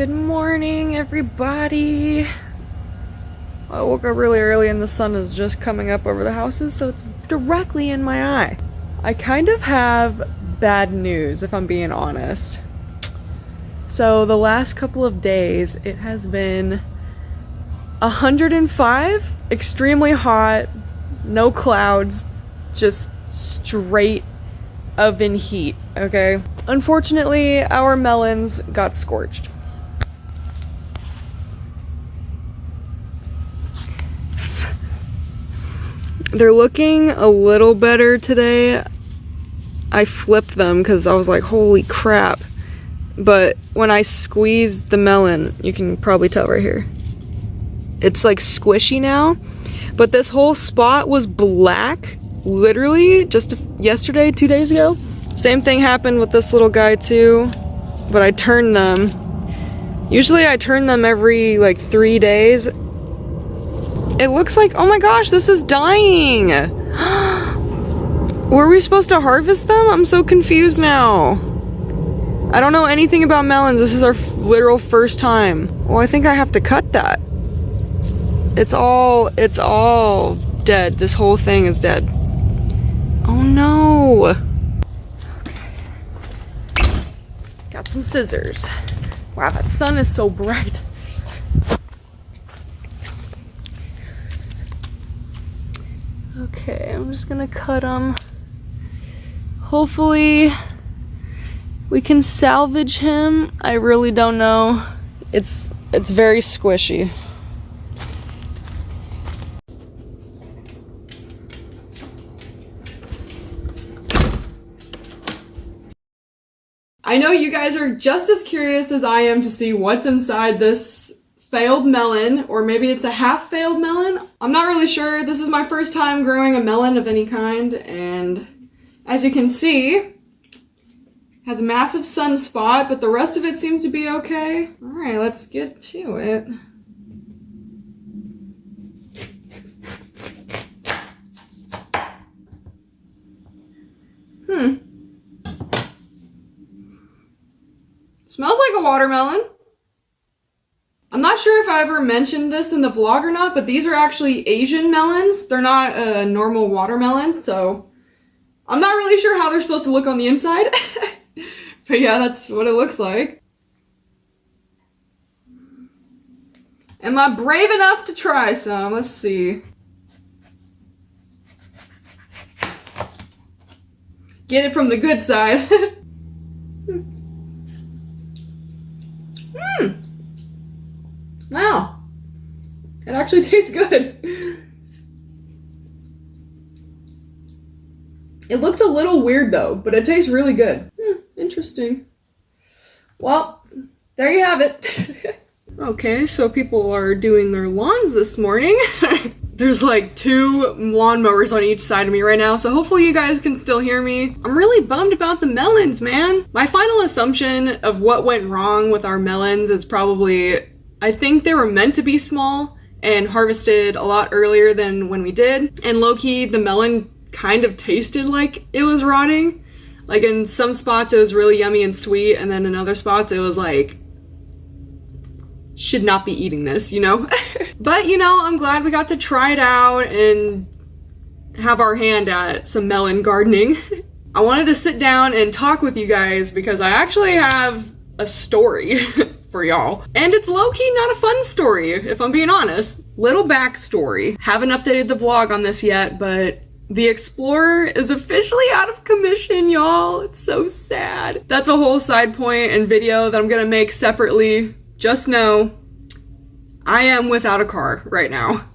Good morning, everybody. I woke up really early and the sun is just coming up over the houses, so it's directly in my eye. I kind of have bad news, if I'm being honest. So the last couple of days, it has been 105, extremely hot, no clouds, just straight oven heat, okay? Unfortunately, our melons got scorched. They're looking a little better today. I flipped them because I was like, holy crap. But when I squeezed the melon, you can probably tell right here, it's like squishy now. But this whole spot was black, literally just yesterday, 2 days ago. Same thing happened with this little guy too, but I turned them. Usually I turn them every like 3 days. It looks like, oh my gosh, this is dying. Were we supposed to harvest them? I'm so confused now. I don't know anything about melons. This is our literal first time. Well, I think I have to cut that. It's all dead. This whole thing is dead. Oh no. Okay. Got some scissors. Wow, that sun is so bright. Okay, I'm just gonna cut them. Hopefully we can salvage him. I really don't know. It's very squishy. I know you guys are just as curious as I am to see what's inside this failed melon, or maybe it's a half failed melon. I'm not really sure. This is my first time growing a melon of any kind, and as you can see, it has a massive sunspot, but the rest of it seems to be okay. All right, let's get to it. Smells like a watermelon. I'm not sure if I ever mentioned this in the vlog or not, but these are actually Asian melons. They're not normal watermelons, so I'm not really sure how they're supposed to look on the inside. But yeah, that's what it looks like. Am I brave enough to try some? Let's see. Get it from the good side. Wow, it actually tastes good. It looks a little weird though, but it tastes really good. Interesting. Well, there you have it. Okay, so people are doing their lawns this morning. There's like 2 lawnmowers on each side of me right now, so hopefully you guys can still hear me. I'm really bummed about the melons, man. My final assumption of what went wrong with our melons is probably, I think they were meant to be small and harvested a lot earlier than when we did. And low-key, the melon kind of tasted like it was rotting. Like in some spots it was really yummy and sweet, and then in other spots it was like, should not be eating this, you know? But you know, I'm glad we got to try it out and have our hand at some melon gardening. I wanted to sit down and talk with you guys because I actually have a story for y'all. And it's low-key not a fun story, if I'm being honest. Little backstory. Haven't updated the vlog on this yet, but the Explorer is officially out of commission, y'all. It's so sad. That's a whole side point and video that I'm gonna make separately. Just know, I am without a car right now.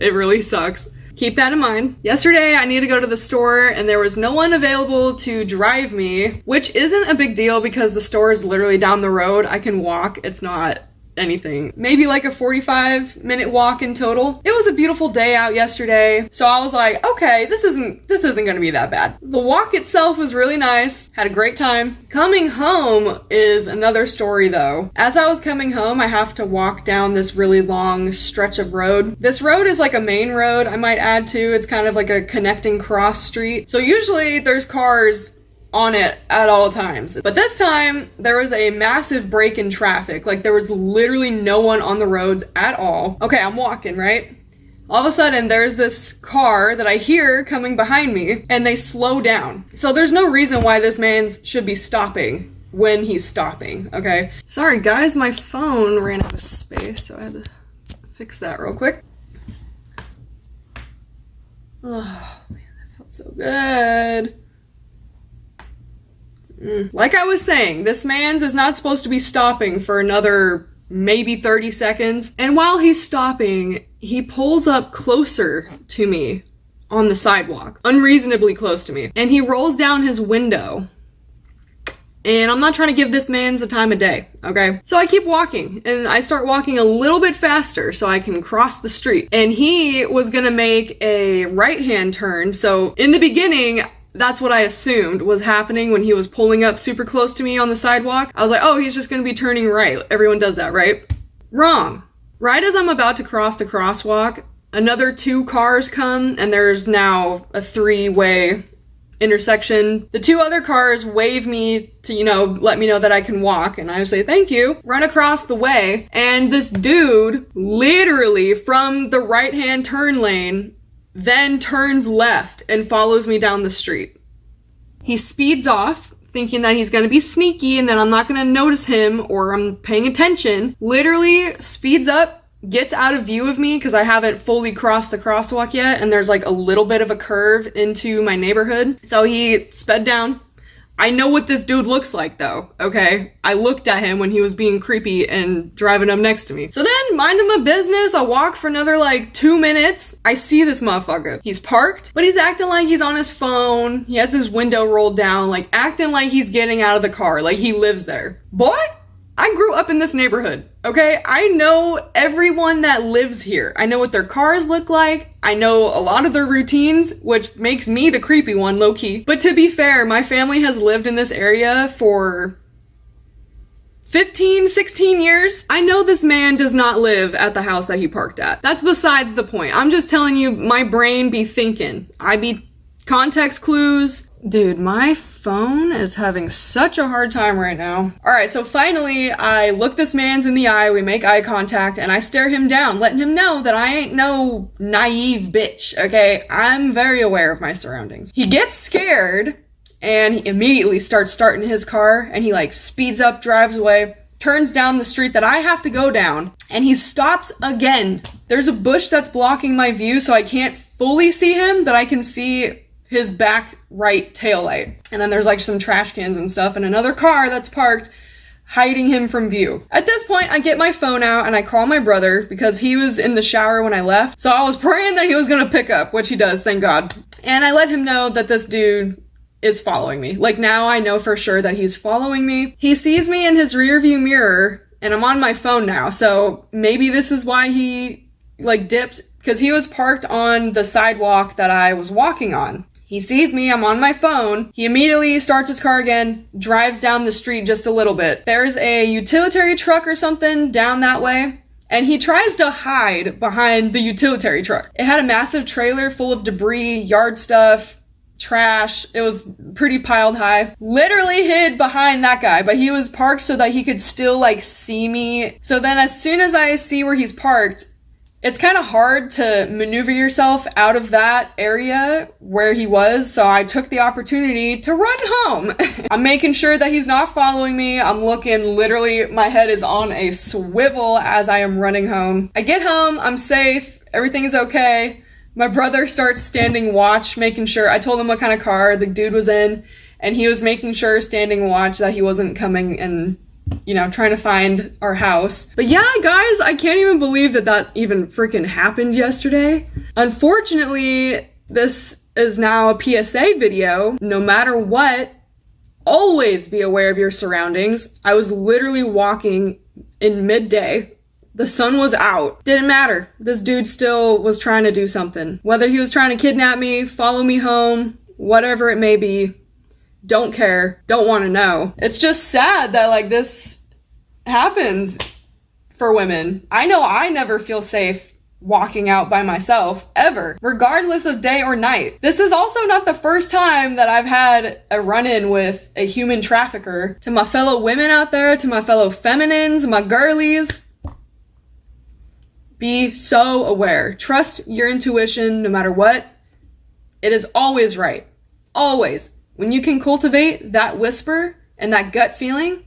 It really sucks. Keep that in mind. Yesterday, I needed to go to the store and there was no one available to drive me, which isn't a big deal because the store is literally down the road. I can walk. It's not anything. Maybe like a 45-minute walk in total. It was a beautiful day out yesterday, so I was like, okay, this isn't gonna be that bad. The walk itself was really nice. Had a great time. Coming home is another story though. As I was coming home, I have to walk down this really long stretch of road. This road is like a main road, I might add too. It's kind of like a connecting cross street. So usually there's cars on it at all times. But this time, there was a massive break in traffic. Like, there was literally no one on the roads at all. Okay, I'm walking, right? All of a sudden, there's this car that I hear coming behind me, and they slow down. So there's no reason why this man should be stopping when he's stopping, okay? Sorry, guys, my phone ran out of space, so I had to fix that real quick. Oh, man, that felt so good. Like I was saying, this man's is not supposed to be stopping for another maybe 30 seconds. And while he's stopping, he pulls up closer to me on the sidewalk, unreasonably close to me. And he rolls down his window. And I'm not trying to give this man the time of day, okay? So I keep walking, and I start walking a little bit faster so I can cross the street. And he was gonna make a right-hand turn. So in the beginning, that's what I assumed was happening when he was pulling up super close to me on the sidewalk. I was like, oh, he's just gonna be turning right. Everyone does that, right? Wrong. Right as I'm about to cross the crosswalk, another 2 cars come, and there's now a 3-way intersection. The 2 other cars wave me to, let me know that I can walk, and I say thank you. Run across the way, and this dude literally from the right-hand turn lane then turns left and follows me down the street. He speeds off, thinking that he's gonna be sneaky and that I'm not gonna notice him or I'm paying attention. Literally speeds up, gets out of view of me because I haven't fully crossed the crosswalk yet, and there's like a little bit of a curve into my neighborhood. So he sped down. I know what this dude looks like though, okay? I looked at him when he was being creepy and driving up next to me. So then, minding my business, I walk for another like 2 minutes. I see this motherfucker. He's parked, but he's acting like he's on his phone. He has his window rolled down, like acting like he's getting out of the car, like he lives there. Boy, I grew up in this neighborhood, okay? I know everyone that lives here. I know what their cars look like. I know a lot of their routines, which makes me the creepy one, low-key. But to be fair, my family has lived in this area for 15, 16 years. I know this man does not live at the house that he parked at. That's besides the point. I'm just telling you, my brain be thinking. I be context clues. Dude, my phone is having such a hard time right now. All right, so finally, I look this man's in the eye, we make eye contact, and I stare him down, letting him know that I ain't no naive bitch, okay? I'm very aware of my surroundings. He gets scared, and he immediately starts starting his car, and he like speeds up, drives away, turns down the street that I have to go down, and he stops again. There's a bush that's blocking my view, so I can't fully see him, but I can see his back right taillight. And then there's like some trash cans and stuff and another car that's parked hiding him from view. At this point, I get my phone out and I call my brother because he was in the shower when I left. So I was praying that he was gonna pick up, which he does, thank God. And I let him know that this dude is following me. Like now I know for sure that he's following me. He sees me in his rear view mirror and I'm on my phone now. So maybe this is why he like dipped, because he was parked on the sidewalk that I was walking on. He sees me, I'm on my phone. He immediately starts his car again, drives down the street just a little bit. There's a utility truck or something down that way, and he tries to hide behind the utility truck. It had a massive trailer full of debris, yard stuff, trash. It was pretty piled high. Literally hid behind that guy, but he was parked so that he could still like see me. So then as soon as I see where he's parked, it's kind of hard to maneuver yourself out of that area where he was, so I took the opportunity to run home. I'm making sure that he's not following me. I'm looking, literally, my head is on a swivel as I am running home. I get home, I'm safe, everything is okay. My brother starts standing watch, making sure, I told him what kind of car the dude was in, and he was making sure, standing watch, that he wasn't coming and trying to find our house. But yeah, guys, I can't even believe that even freaking happened yesterday. Unfortunately, this is now a PSA video. No matter what, always be aware of your surroundings. I was literally walking in midday. The sun was out. Didn't matter. This dude still was trying to do something. Whether he was trying to kidnap me, follow me home, whatever it may be, don't care, don't want to know. It's just sad that like this happens for women. I know I never feel safe walking out by myself ever, regardless of day or night. This is also not the first time that I've had a run-in with a human trafficker. To my fellow women out there, to my fellow feminines, my girlies, be so aware. Trust your intuition no matter what. It is always right. Always. When you can cultivate that whisper and that gut feeling,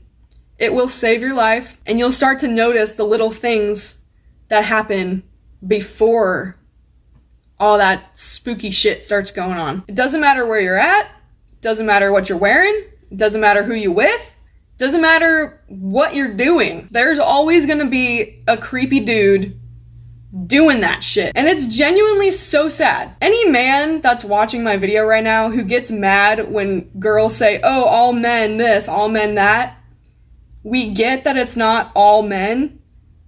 it will save your life, and you'll start to notice the little things that happen before all that spooky shit starts going on. It doesn't matter where you're at, doesn't matter what you're wearing, it doesn't matter who you're with, doesn't matter what you're doing. There's always gonna be a creepy dude doing that shit. And it's genuinely so sad. Any man that's watching my video right now who gets mad when girls say, oh, all men this, all men that, we get that it's not all men,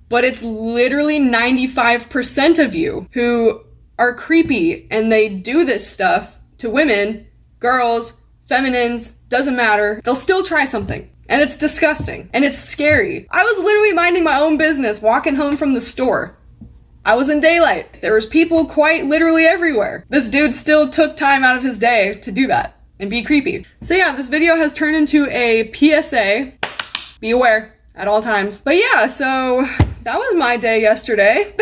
but it's literally 95% of you who are creepy and they do this stuff to women, girls, feminines, doesn't matter. They'll still try something. And it's disgusting. And it's scary. I was literally minding my own business, walking home from the store. I was in daylight. There was people quite literally everywhere. This dude still took time out of his day to do that and be creepy. So yeah, this video has turned into a PSA. Be aware at all times. But yeah, so that was my day yesterday.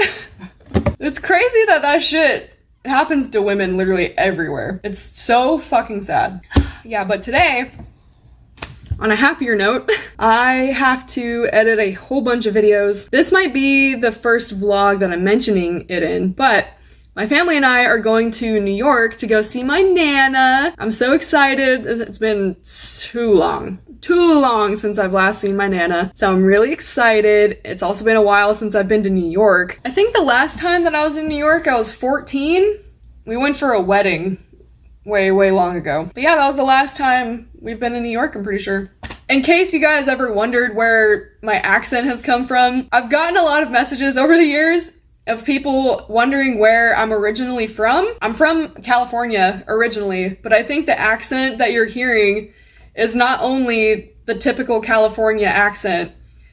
It's crazy that that shit happens to women literally everywhere. It's so fucking sad. Yeah, but today, on a happier note, I have to edit a whole bunch of videos. This might be the first vlog that I'm mentioning it in, but my family and I are going to New York to go see my Nana. I'm so excited. It's been too long since I've last seen my Nana, so I'm really excited. It's also been a while since I've been to New York. I think the last time that I was in New York, I was 14. We went for a wedding way long ago. But yeah, that was the last time we've been in New York, I'm pretty sure. In case you guys ever wondered where my accent has come from, I've gotten a lot of messages over the years of people wondering where I'm originally from. I'm from California originally, but I think the accent that you're hearing is not only the typical California accent,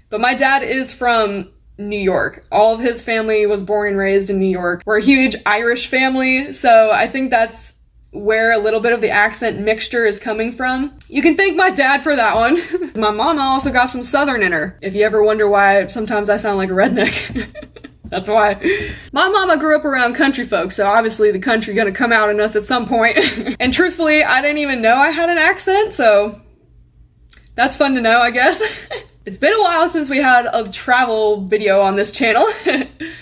but my dad is from New York. All of his family was born and raised in New York. We're a huge Irish family, so I think that's where a little bit of the accent mixture is coming from. You can thank my dad for that one. My mama also got some Southern in her. If you ever wonder why sometimes I sound like a redneck, that's why. My mama grew up around country folk, so obviously the country gonna come out in us at some point. And truthfully, I didn't even know I had an accent, so that's fun to know, I guess. It's been a while since we had a travel video on this channel.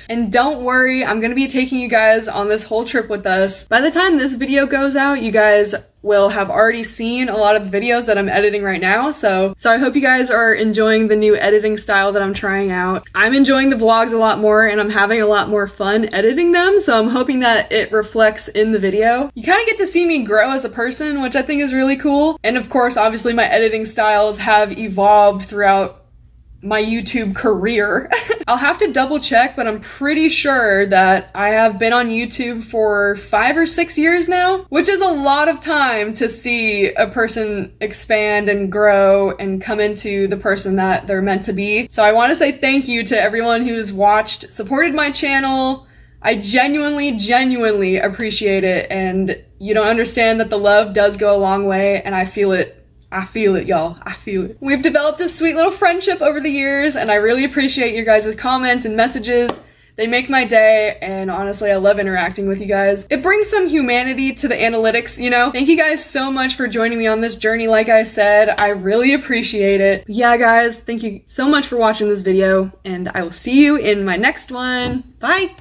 And don't worry, I'm gonna be taking you guys on this whole trip with us. By the time this video goes out, you guys will have already seen a lot of the videos that I'm editing right now. So I hope you guys are enjoying the new editing style that I'm trying out. I'm enjoying the vlogs a lot more and I'm having a lot more fun editing them. So I'm hoping that it reflects in the video. You kind of get to see me grow as a person, which I think is really cool. And of course, obviously my editing styles have evolved throughout my YouTube career. I'll have to double check, but I'm pretty sure that I have been on YouTube for 5 or 6 years now, which is a lot of time to see a person expand and grow and come into the person that they're meant to be. So I want to say thank you to everyone who's watched, supported my channel. I genuinely appreciate it, and you don't understand that the love does go a long way, and I feel it. I feel it, y'all. I feel it. We've developed a sweet little friendship over the years, and I really appreciate your guys' comments and messages. They make my day, and honestly, I love interacting with you guys. It brings some humanity to the analytics, you know? Thank you guys so much for joining me on this journey, like I said. I really appreciate it. But yeah, guys, thank you so much for watching this video, and I will see you in my next one. Bye!